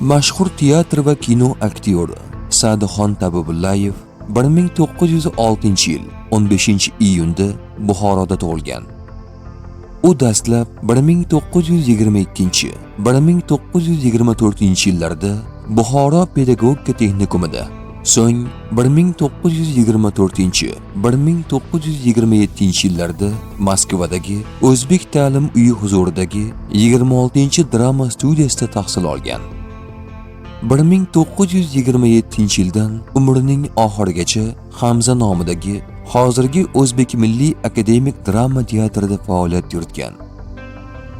Mashhur teatr va kino aktyori Sa'dixon Tabibullayev 1906-yil 15-iyunda Buxoroda tug'ilgan. U dastlab 1922-1924-yillarda Buxoro pedagogika texnikumida, so'ng 1927-yillarda Moskvadagi O'zbek ta'lim uyi huzuridagi 26-drama studiyasida tahsil olgan. 1927-yildan umrining oxirigacha Hamza nomidagi hozirgi O'zbek Milliy akademik drama teatrida faoliyat yuritgan.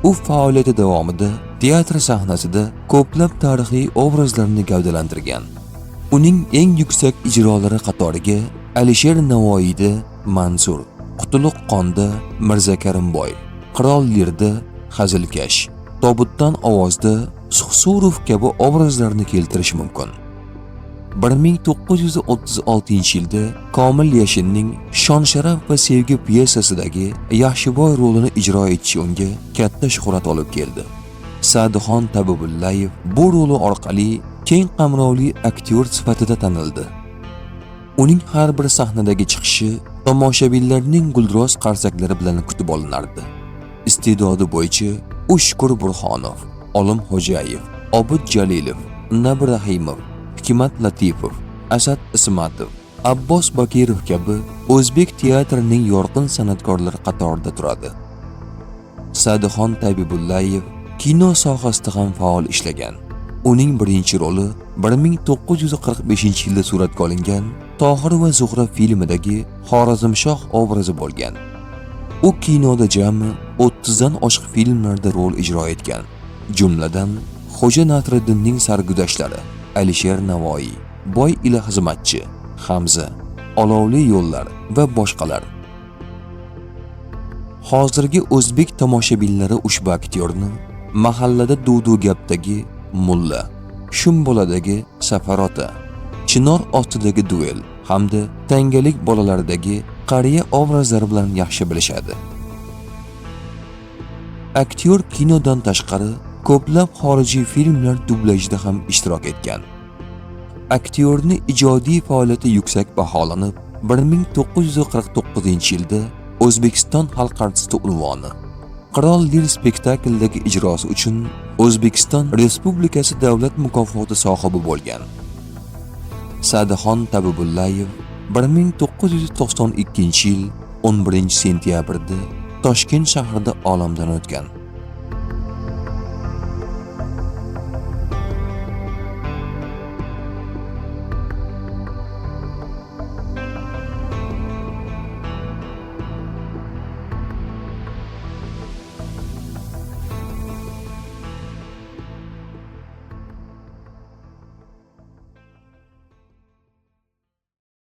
U faoliyati davomida teatr sahnasida ko'plab tarixiy obrazlarni gavdalantirgan. Uning eng yuksak ijrolari qatoriga Alisher Navoiyda Mansur, Qutuliq Qonda Mirza Karimboy, Qirol Lirda Hazilkash, Tobutdan ovozda Suxsurov kabi obrazlarni keltirish mumkin. 1936-yilda Komil Yashinning Shon Sharaf va sevgi pyesasidagi Yaxshiboy rolini ijro etishi unga katta shuhrat olib keldi. Sa'dixon Tabibullayev bu roli orqali keng qamrovli aktyor sifatida tanildi. Uning har bir sahnadagi chiqishi tomoshabinlarning gulduros qarsaklari bilan kutib olinardi. Iste'dodi bo'yicha Ushkur Burxonov, Olim Xo'jayev, Obid Jalilov, Nabi Rahimov, Hikmat Latifov, Asad Ismatov, Abbos Bakirov kabi O'zbek teatrining yorqin san'atkorlari qatorida turadi. Sa'dixon Tabibullayev kino sohasida ham faol ishlagan. Uning birinchi roli 1945-yilda suratga olingan Tohir va Zuhra filmidagi Xorazmshoh obrazi bo'lgan. U kinoda jami 30 dan oshiq filmlarda rol ijro etgan. Jumladan Xo'ja Nasriddinning sarguzashtlari, Alisher Navoiy, Boy ila xizmatchi, Hamza, Olovli yo'llar va boshqalar. Hozirgi o'zbek tomoshabinlari ushbu aktyorni Mahallada Dudu gapdagi Mulla, Shumboladagi Safarota, Chinor ostidagi duel hamda Tangalik bolalaridagi qariya obrazlari bilan yaxshi bilishadi. Aktyor kinodan tashqari ko'plab xorijiy filmlar dublajida ham ishtirok etgan. Aktyorning ijodiy faoliyati yuksak baholanib, 1949-yilda O'zbekiston xalq artisti unvoni, Qirol Lir spektaklidagi ijrosi uchun O'zbekiston Respublikasi davlat mukofoti sohibi bo'lgan. Sa'dixon Tabibullayev 1992-yil 11-sentyabrda Toshkent shahrida olamdan o'tgan.